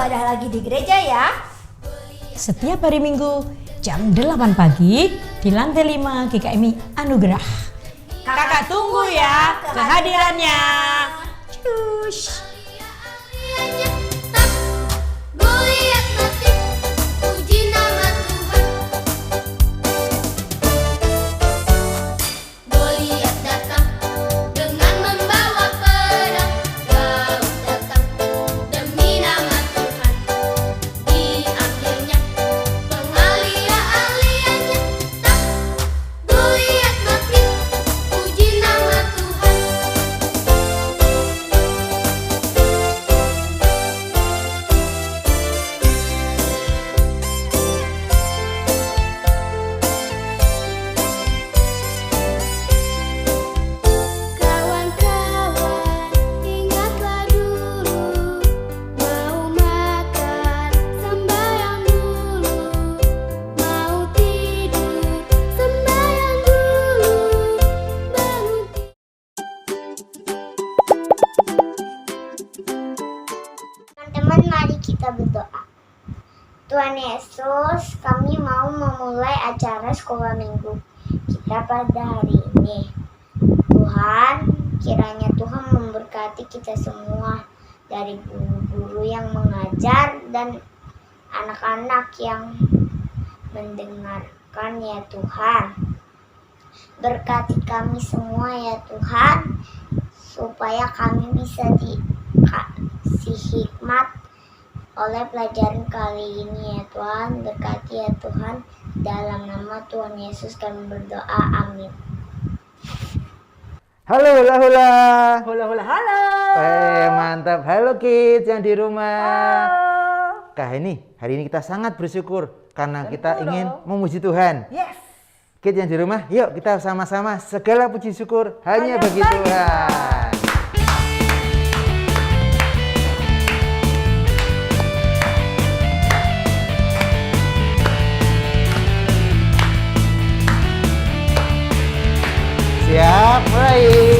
ibadah lagi di gereja ya. Setiap hari Minggu jam 8 pagi di lantai 5 GKMI Anugerah. Kakak tunggu ya kehadirannya. Cus. Teman-teman, mari kita berdoa. Tuhan Yesus, kami mau memulai acara sekolah minggu kita pada hari ini. Tuhan, kiranya Tuhan memberkati kita semua, dari guru-guru yang mengajar dan anak-anak yang mendengarkan ya Tuhan. Berkati kami semua ya Tuhan, supaya kami bisa dikasih hikmat oleh pelajaran kali ini ya Tuhan. Berkati ya Tuhan, dalam nama Tuhan Yesus kami berdoa, amin. Halo, hula hula. Halo, halo, halo. Mantap. Halo kids yang di rumah. Kak ini, hari ini kita sangat bersyukur karena kita ingin memuji Tuhan. Yes. Kids yang di rumah, yuk kita sama-sama segala puji syukur hanya bagi Tuhan. Siap, mulai.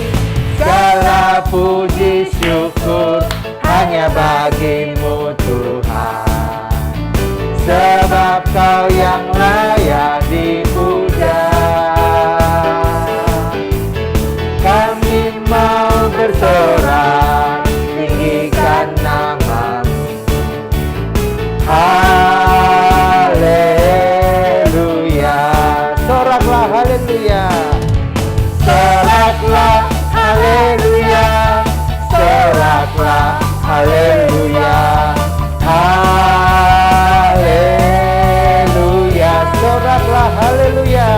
Segala puji syukur hanya bagimu Tuhan, sebab Kau yang layak dipuja. Kami mau bersorak tinggikan nama-Mu. Haleluya. Soraklah haleluya. Soraklah haleluya, soraklah haleluya, haleluya, soraklah haleluya,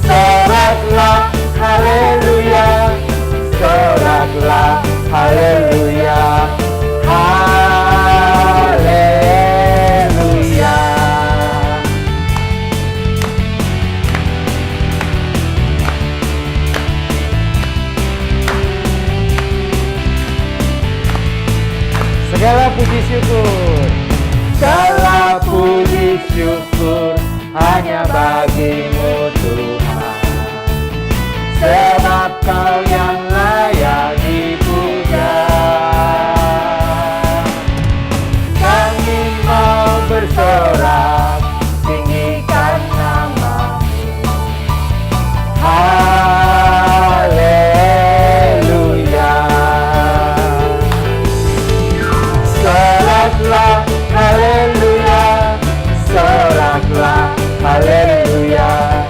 soraklah haleluya, soraklah haleluya, haleluya. Segala puji syukur, segala puji syukur hanya bagimu Tuhan, sebab Kau yang layak dipuja. Kami mau bersorak tinggikan nama-Mu. Haleluya. Soraklah haleluya, soraklah haleluya,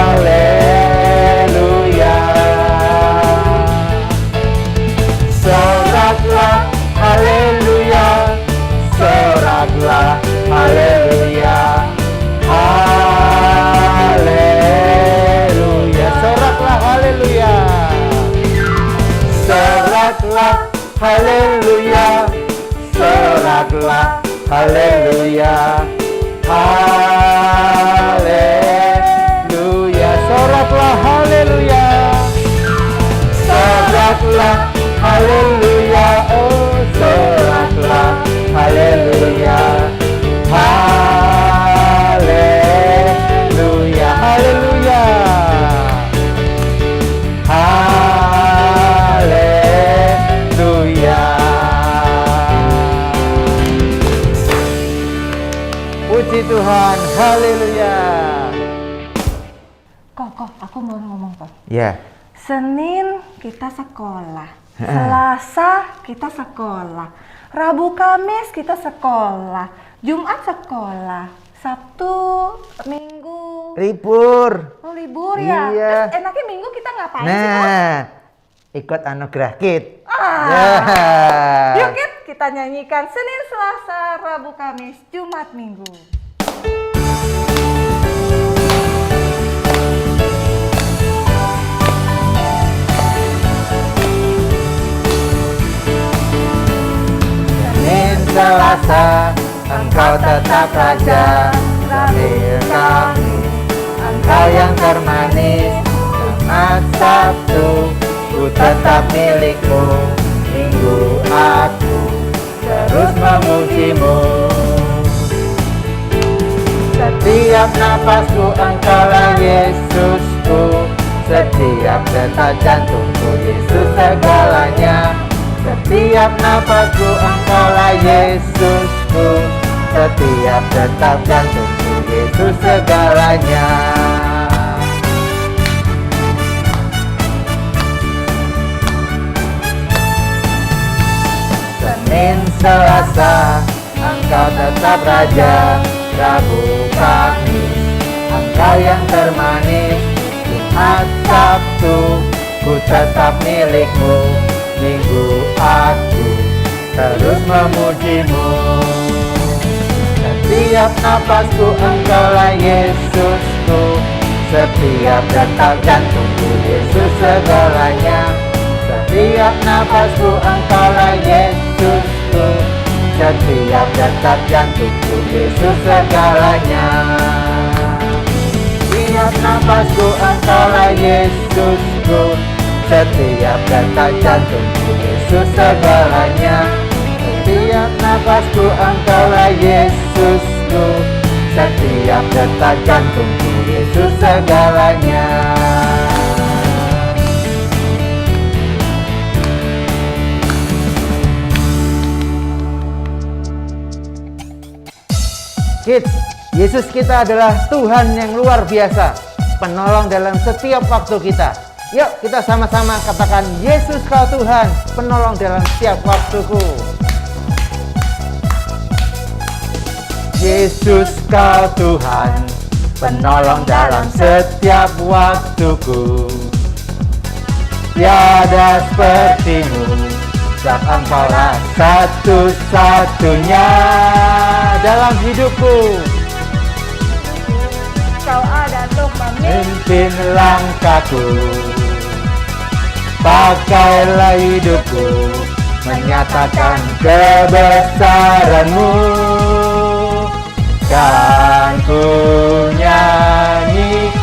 haleluya. Soraklah haleluya, soraklah haleluya, haleluya. Soraklah haleluya, soraklah haleluya, soraklah haleluya, haleluya. Soraklah haleluya, soraklah haleluya, oh soraklah haleluya, haleluya, haleluya, haleluya. Kok, aku mau ngomong kok. Ya. Senin kita sekolah, Selasa kita sekolah, Rabu Kamis kita sekolah, Jumat sekolah, Sabtu Minggu Libur. oh libur ya. Iya. Terus enaknya Minggu kita ngapain sih Kok? Nah, ikut anugerah Kid. Ya. Ya. Yuk Kit, kita nyanyikan Senin, Selasa, Rabu, Kamis, Jumat, Minggu. Senin, Selasa, Engkau tetap Raja. Rabu, Kamis, Engkau yang termanis. Jumat, Sabtu, ku tetap milikmu. Minggu aku terus memujimu. Setiap napasku Engkaulah Yesusku. Setiap detak jantungku Yesus segalanya. Setiap napasku Engkaulah Yesusku. Setiap detak jantungku Yesus segalanya. Senin, Selasa, Engkau tetap Raja. Rabu, Kamis, Engkau yang termanis. Jumat, Sabtu, ku tetap milikmu. Minggu aku terus memujimu. Setiap napasku Engkaulah Yesusku. Setiap detak jantungku Yesus segalanya. Setiap napasku Engkaulah Yesusku. Setiap detak jantungku Yesus segalanya. Setiap napasku Engkaulah Yesusku. Setiap detak jantungku Yesus segalanya. Setiap napasku Engkaulah Yesusku. Setiap detak jantungku Yesus segalanya. Kids, Yesus kita adalah Tuhan yang luar biasa, penolong dalam setiap waktu kita. Yuk kita sama-sama katakan, Yesus kau Tuhan, penolong dalam setiap waktuku. Yesus kau Tuhan, penolong dalam setiap waktuku. Tiada sepertimu, sebab Engkaulah satu-satunya dalam hidupku. Kau ada untuk Memimpin langkahku, pakailah hidupku, menyatakan kebesaran-Mu. Kan ku nyanyikan,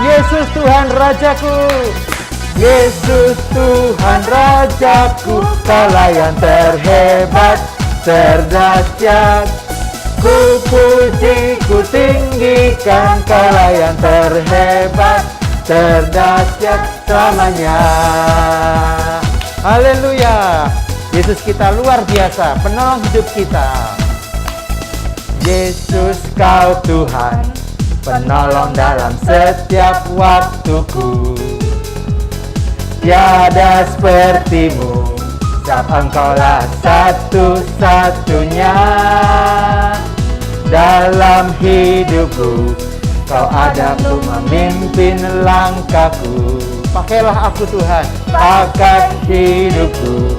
Yesus Tuhan Rajaku. Yesus Tuhan Rajaku, Kaulah yang terhebat, terdahsyat. Ku puji, ku tinggikan, Kaulah yang terhebat, terdahsyat selamanya. Haleluya. Yesus kita luar biasa, penolong hidup kita. Yesus kau Tuhan, penolong dalam setiap waktuku. Tiada sepertimu, sebab Engkaulah satu-satunya dalam hidupku. Kau ada untuk memimpin langkahku. Pakailah aku Tuhan, pakai hidupku,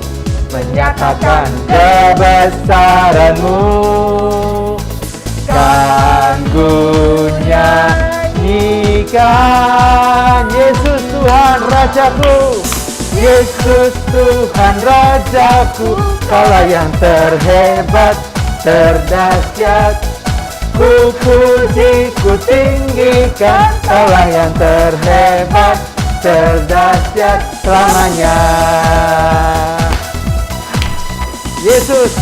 menyatakan kebesaran-Mu. Kan ku nyanyikan, Yesus Tuhan Rajaku. Yesus Tuhan Rajaku, Kaulah yang terhebat, terdahsyat. Ku puji, ku tinggikan, Kaulah yang terhebat, terdahsyat selamanya. Yesus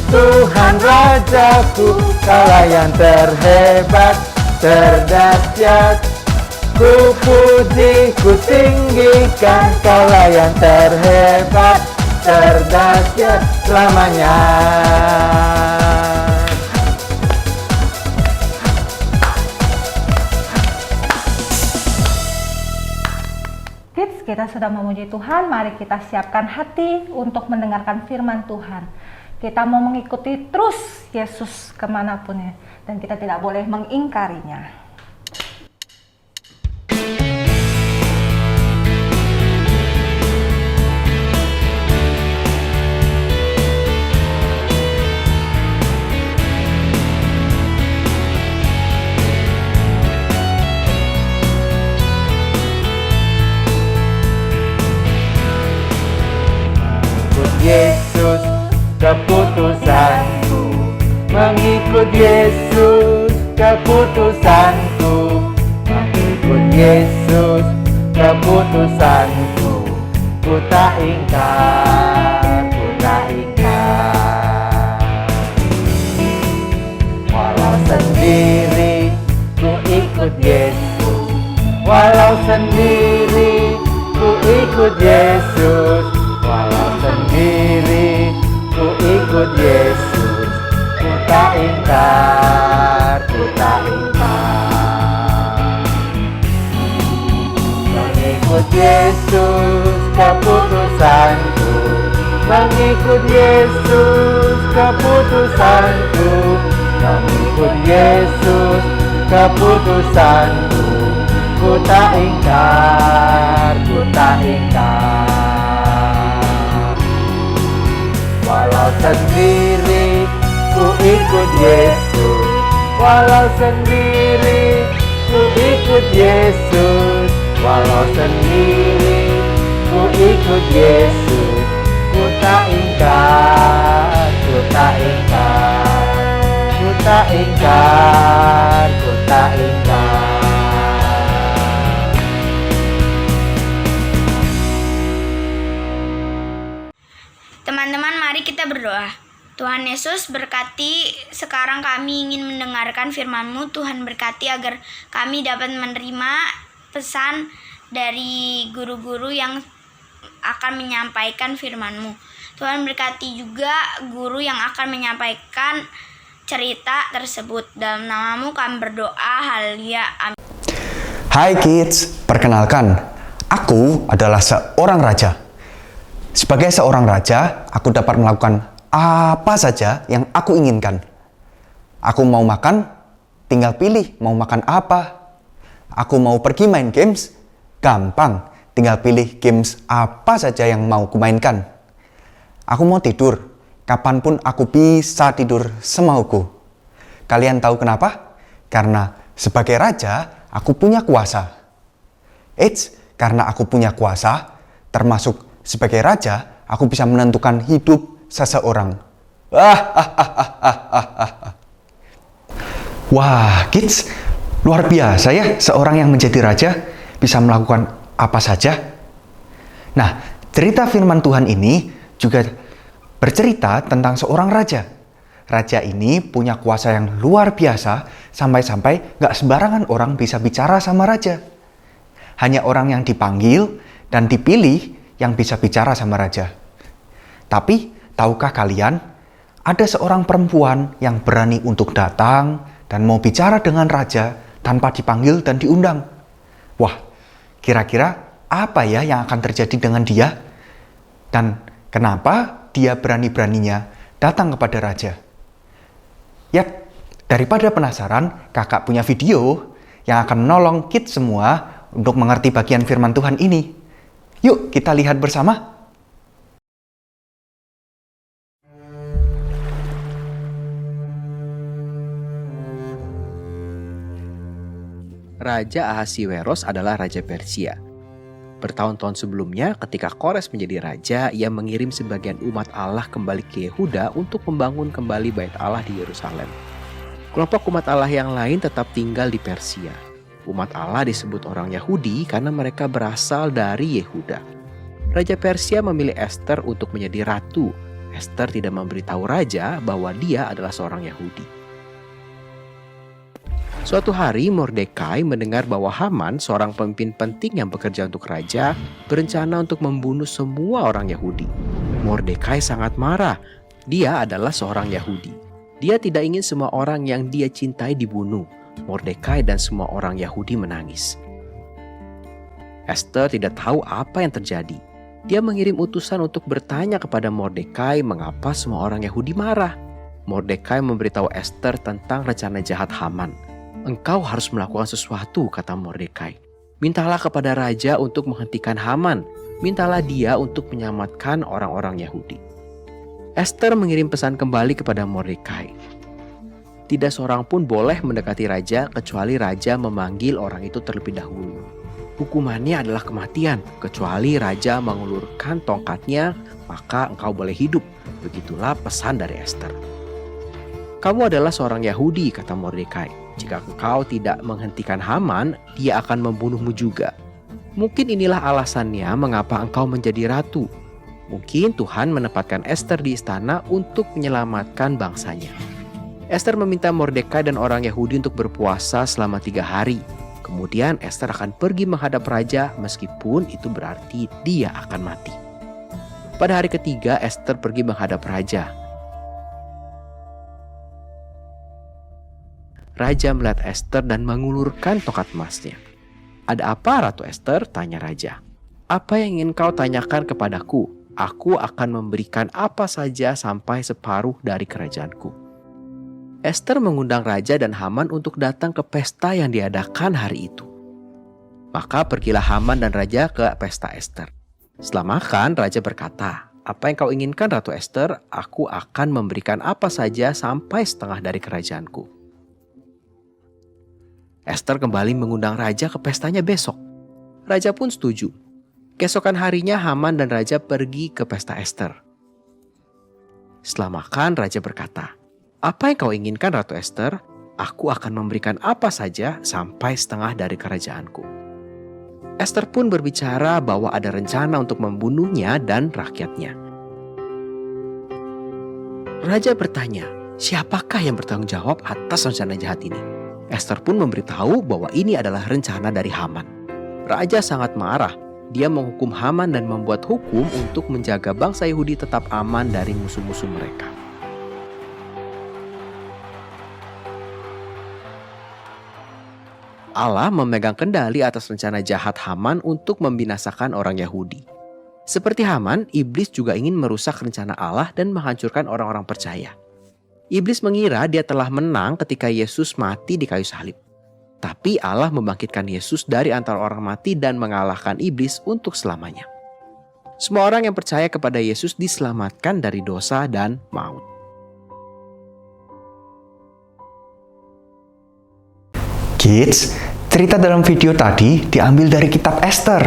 Tuhan Rajaku, Kaulah yang terhebat, terdahsyat. Ku puji, ku tinggikan, Kaulah yang terhebat, terdahsyat selamanya. kita sudah memuji Tuhan, mari kita siapkan hati untuk mendengarkan firman Tuhan. Kita mau mengikuti terus Yesus kemanapun ya, dan kita tidak boleh mengingkarinya. Yesus keputusanku, mengikut Yesus keputusanku, mengikut Yesus keputusanku, ku tak ingkar, ku tak ingkar. Walau sendiri ku ikut Yesus, walau sendiri ku ikut Yesus, walau sendiri ku ikut Yesus, ku tak ingkar, ku tak ingkar. Mengikut Yesus keputusanku, mengikut Yesus keputusanku, mengikut Yesus keputusanku, ku tak ingkar, ku tak ingkar. Walau sendiri ku ikut Yesus, walau sendiri ku ikut Yesus, walau sendiri ku ikut Yesus, ku tak ingkar, ku tak ingkar, ku tak ingkar, ku tak ingkar. Teman-teman, mari kita berdoa. Tuhan Yesus, berkati sekarang kami ingin mendengarkan firman-Mu. Tuhan berkati agar kami dapat menerima pesan dari guru-guru yang akan menyampaikan firman-Mu. Tuhan berkati juga guru yang akan menyampaikan cerita tersebut. Dalam nama-Mu kami berdoa, haleluya, amin. Hai kids, perkenalkan, aku adalah seorang raja. Sebagai seorang raja, aku dapat melakukan apa saja yang aku inginkan. Aku mau makan, tinggal pilih mau makan apa. Aku mau pergi main games, gampang, tinggal pilih games apa saja yang mau kumainkan. Aku mau tidur, kapanpun aku bisa tidur semauku. Kalian tahu kenapa? Karena sebagai raja, aku punya kuasa. Eits, karena aku punya kuasa, termasuk sebagai raja, aku bisa menentukan hidup seseorang. Wah, kids, luar biasa ya seorang yang menjadi raja bisa melakukan apa saja. Nah, cerita firman Tuhan ini juga bercerita tentang seorang raja. Raja ini punya kuasa yang luar biasa, sampai-sampai gak sembarangan orang bisa bicara sama raja. Hanya orang yang dipanggil dan dipilih yang bisa bicara sama raja. Tapi, tahukah kalian, ada seorang perempuan yang berani untuk datang dan mau bicara dengan raja tanpa dipanggil dan diundang. Wah, kira-kira apa ya yang akan terjadi dengan dia? Dan kenapa dia berani-beraninya datang kepada raja? Ya, daripada penasaran, kakak punya video yang akan menolong kids semua untuk mengerti bagian firman Tuhan ini. Yuk kita lihat bersama. Raja Ahasiweros adalah raja Persia. Bertahun-tahun sebelumnya, ketika Kores menjadi raja, ia mengirim sebagian umat Allah kembali ke Yehuda untuk membangun kembali Bait Allah di Yerusalem. Kelompok umat Allah yang lain tetap tinggal di Persia. Umat Allah disebut orang Yahudi karena mereka berasal dari Yehuda. Raja Persia memilih Esther untuk menjadi ratu. Esther tidak memberitahu raja bahwa dia adalah seorang Yahudi. Suatu hari Mordekai mendengar bahwa Haman, seorang pemimpin penting yang bekerja untuk raja, berencana untuk membunuh semua orang Yahudi. Mordekai sangat marah. Dia adalah seorang Yahudi. Dia tidak ingin semua orang yang dia cintai dibunuh. Mordekai dan semua orang Yahudi menangis. Esther tidak tahu apa yang terjadi. Dia mengirim utusan untuk bertanya kepada Mordekai mengapa semua orang Yahudi marah. Mordekai memberitahu Esther tentang rencana jahat Haman. "Engkau harus melakukan sesuatu," kata Mordekai. "Mintalah kepada raja untuk menghentikan Haman. Mintalah dia untuk menyelamatkan orang-orang Yahudi." Esther mengirim pesan kembali kepada Mordekai. Tidak seorang pun boleh mendekati raja kecuali raja memanggil orang itu terlebih dahulu. Hukumannya adalah kematian, kecuali raja mengulurkan tongkatnya, maka engkau boleh hidup. Begitulah pesan dari Esther. "Kamu adalah seorang Yahudi," kata Mordekai. "Jika engkau tidak menghentikan Haman, dia akan membunuhmu juga. Mungkin inilah alasannya mengapa engkau menjadi ratu. Mungkin Tuhan menempatkan Esther di istana untuk menyelamatkan bangsanya." Esther meminta Mordekai dan orang Yahudi untuk berpuasa selama 3 hari. Kemudian Esther akan pergi menghadap raja meskipun itu berarti dia akan mati. Pada hari ketiga Esther pergi menghadap raja. Raja melihat Esther dan mengulurkan tongkat emasnya. "Ada apa, Ratu Esther?" tanya raja. "Apa yang ingin kau tanyakan kepadaku? Aku akan memberikan apa saja sampai separuh dari kerajaanku." Esther mengundang raja dan Haman untuk datang ke pesta yang diadakan hari itu. Maka pergilah Haman dan raja ke pesta Esther. Setelah makan, raja berkata, "Apa yang kau inginkan, Ratu Esther? Aku akan memberikan apa saja sampai setengah dari kerajaanku." Esther kembali mengundang raja ke pestanya besok. Raja pun setuju. Keesokan harinya Haman dan raja pergi ke pesta Esther. Setelah makan, raja berkata, "Apa yang kau inginkan, Ratu Esther? Aku akan memberikan apa saja sampai setengah dari kerajaanku." Esther pun berbicara bahwa ada rencana untuk membunuhnya dan rakyatnya. Raja bertanya, siapakah yang bertanggung jawab atas rencana jahat ini? Esther pun memberitahu bahwa ini adalah rencana dari Haman. Raja sangat marah. Dia menghukum Haman dan membuat hukum untuk menjaga bangsa Yahudi tetap aman dari musuh-musuh mereka. Allah memegang kendali atas rencana jahat Haman untuk membinasakan orang Yahudi. Seperti Haman, iblis juga ingin merusak rencana Allah dan menghancurkan orang-orang percaya. Iblis mengira dia telah menang ketika Yesus mati di kayu salib. Tapi Allah membangkitkan Yesus dari antara orang mati dan mengalahkan iblis untuk selamanya. Semua orang yang percaya kepada Yesus diselamatkan dari dosa dan maut. Kids, cerita dalam video tadi diambil dari kitab Esther.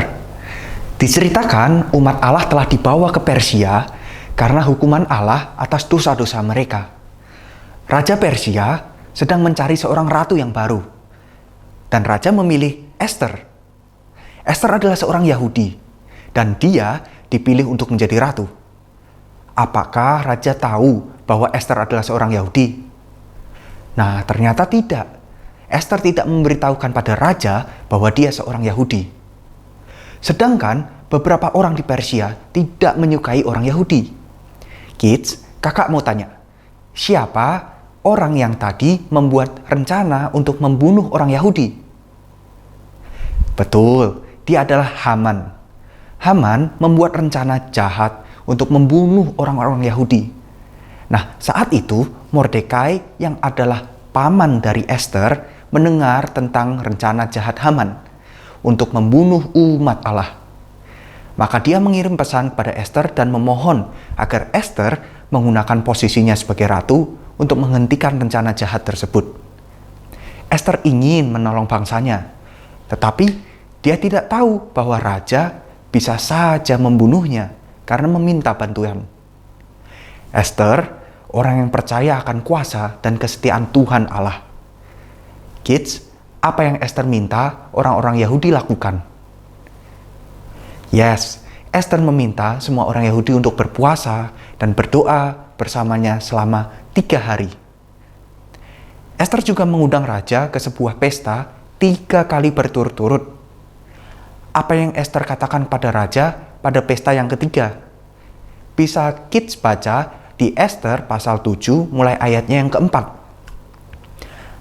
Diceritakan umat Allah telah dibawa ke Persia karena hukuman Allah atas dosa-dosa mereka. Raja Persia sedang mencari seorang ratu yang baru. Dan raja memilih Esther. Esther adalah seorang Yahudi dan dia dipilih untuk menjadi ratu. Apakah raja tahu bahwa Esther adalah seorang Yahudi? Nah, ternyata tidak. Esther tidak memberitahukan pada raja bahwa dia seorang Yahudi. Sedangkan beberapa orang di Persia tidak menyukai orang Yahudi. Kids, kakak mau tanya, siapa orang yang tadi membuat rencana untuk membunuh orang Yahudi? Betul, dia adalah Haman. Haman membuat rencana jahat untuk membunuh orang-orang Yahudi. Nah, saat itu Mordekai yang adalah paman dari Esther mendengar tentang rencana jahat Haman untuk membunuh umat Allah. Maka dia mengirim pesan kepada Esther dan memohon agar Esther menggunakan posisinya sebagai ratu untuk menghentikan rencana jahat tersebut. Esther ingin menolong bangsanya, tetapi dia tidak tahu bahwa raja bisa saja membunuhnya karena meminta bantuan. Esther, orang yang percaya akan kuasa dan kesetiaan Tuhan Allah. Kids, apa yang Esther minta orang-orang Yahudi lakukan? Yes, Esther meminta semua orang Yahudi untuk berpuasa dan berdoa bersamanya selama 3 hari. Esther juga mengundang raja ke sebuah pesta 3 kali berturut-turut. Apa yang Esther katakan pada raja pada pesta yang ketiga? Bisa kids baca di Esther pasal 7 mulai ayatnya yang keempat.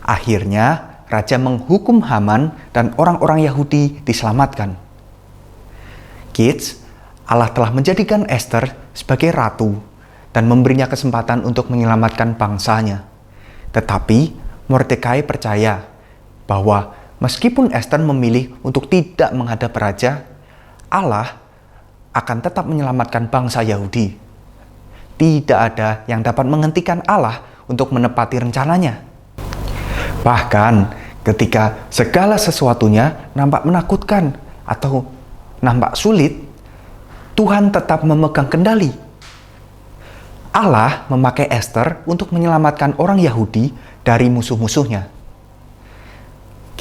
Akhirnya, raja menghukum Haman dan orang-orang Yahudi diselamatkan. Kids, Allah telah menjadikan Esther sebagai ratu dan memberinya kesempatan untuk menyelamatkan bangsanya. Tetapi Mordekai percaya bahwa meskipun Esther memilih untuk tidak menghadap raja, Allah akan tetap menyelamatkan bangsa Yahudi. Tidak ada yang dapat menghentikan Allah untuk menepati rencananya. Bahkan ketika segala sesuatunya nampak menakutkan atau nampak sulit, Tuhan tetap memegang kendali. Allah memakai Esther untuk menyelamatkan orang Yahudi dari musuh-musuhnya.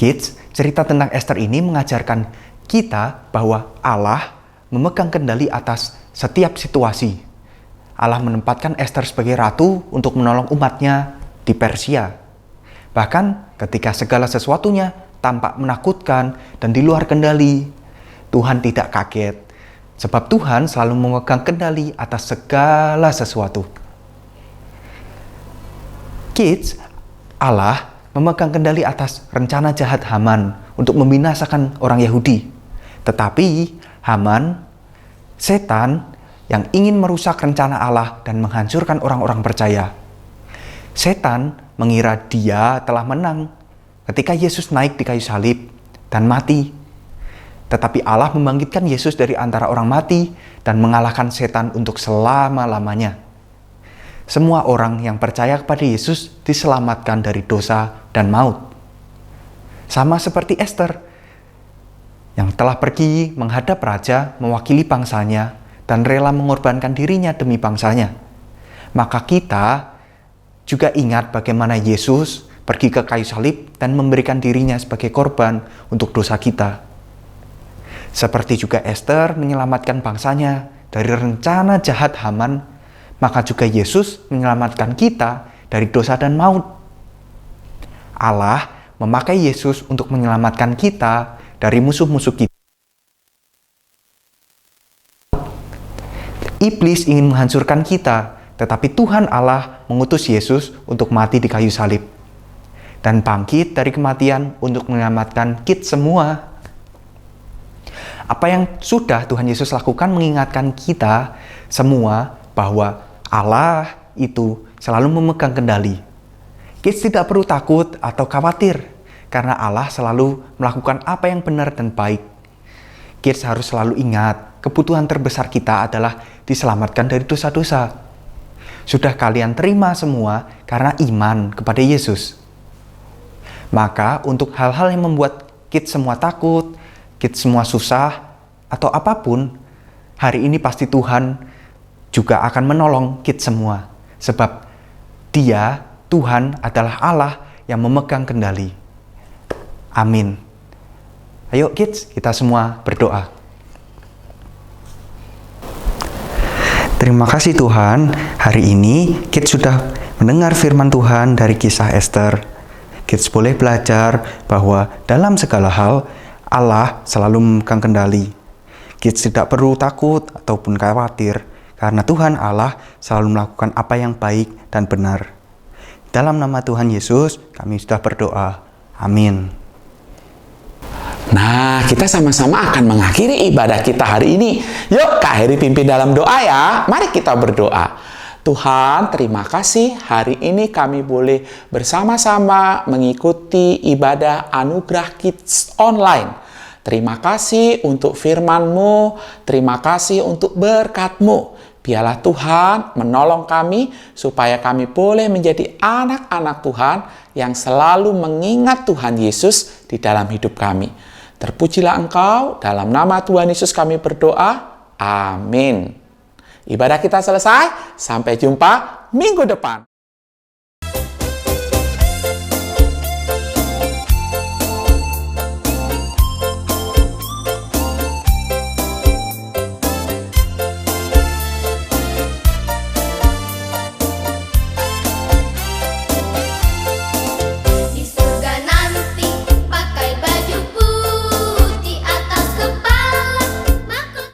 Kids, cerita tentang Esther ini mengajarkan kita bahwa Allah memegang kendali atas setiap situasi. Allah menempatkan Esther sebagai ratu untuk menolong umatnya di Persia. Bahkan ketika segala sesuatunya tampak menakutkan dan di luar kendali, Tuhan tidak kaget. Sebab Tuhan selalu memegang kendali atas segala sesuatu. Kids, Allah memegang kendali atas rencana jahat Haman untuk membinasakan orang Yahudi. Tetapi Haman, setan yang ingin merusak rencana Allah dan menghancurkan orang-orang percaya. Setan mengira dia telah menang ketika Yesus naik di kayu salib dan mati. Tetapi Allah membangkitkan Yesus dari antara orang mati dan mengalahkan setan untuk selama-lamanya. Semua orang yang percaya kepada Yesus diselamatkan dari dosa dan maut. Sama seperti Esther yang telah pergi menghadap raja mewakili bangsanya dan rela mengorbankan dirinya demi bangsanya. Maka kita juga ingat bagaimana Yesus pergi ke kayu salib dan memberikan dirinya sebagai korban untuk dosa kita. Seperti juga Esther menyelamatkan bangsanya dari rencana jahat Haman, maka juga Yesus menyelamatkan kita dari dosa dan maut. Allah memakai Yesus untuk menyelamatkan kita dari musuh-musuh kita. Iblis ingin menghancurkan kita, tetapi Tuhan Allah mengutus Yesus untuk mati di kayu salib dan bangkit dari kematian untuk menyelamatkan kita semua. Apa yang sudah Tuhan Yesus lakukan mengingatkan kita semua bahwa Allah itu selalu memegang kendali. Kita tidak perlu takut atau khawatir karena Allah selalu melakukan apa yang benar dan baik. Kita harus selalu ingat kebutuhan terbesar kita adalah diselamatkan dari dosa-dosa. Sudah kalian terima semua karena iman kepada Yesus. Maka untuk hal-hal yang membuat kita semua takut, kita semua susah, atau apapun, hari ini pasti Tuhan juga akan menolong kita semua. Sebab Dia, Tuhan adalah Allah yang memegang kendali. Amin. Ayo kids, kita semua berdoa. Terima kasih Tuhan, hari ini kids sudah mendengar firman Tuhan dari kisah Esther. Kids boleh belajar bahwa dalam segala hal, Allah selalu memegang kendali. Kids tidak perlu takut ataupun khawatir, karena Tuhan Allah selalu melakukan apa yang baik dan benar. Dalam nama Tuhan Yesus, kami sudah berdoa. Amin. Nah, kita sama-sama akan mengakhiri ibadah kita hari ini. Yuk, Kak Heri pimpin dalam doa ya. Mari kita berdoa. Tuhan, terima kasih hari ini kami boleh bersama-sama mengikuti ibadah Anugerah Kids Online. Terima kasih untuk firman-Mu, terima kasih untuk berkat-Mu. Biarlah Tuhan menolong kami supaya kami boleh menjadi anak-anak Tuhan yang selalu mengingat Tuhan Yesus di dalam hidup kami. Terpujilah Engkau, dalam nama Tuhan Yesus kami berdoa. Amin. Ibadah kita selesai, sampai jumpa minggu depan.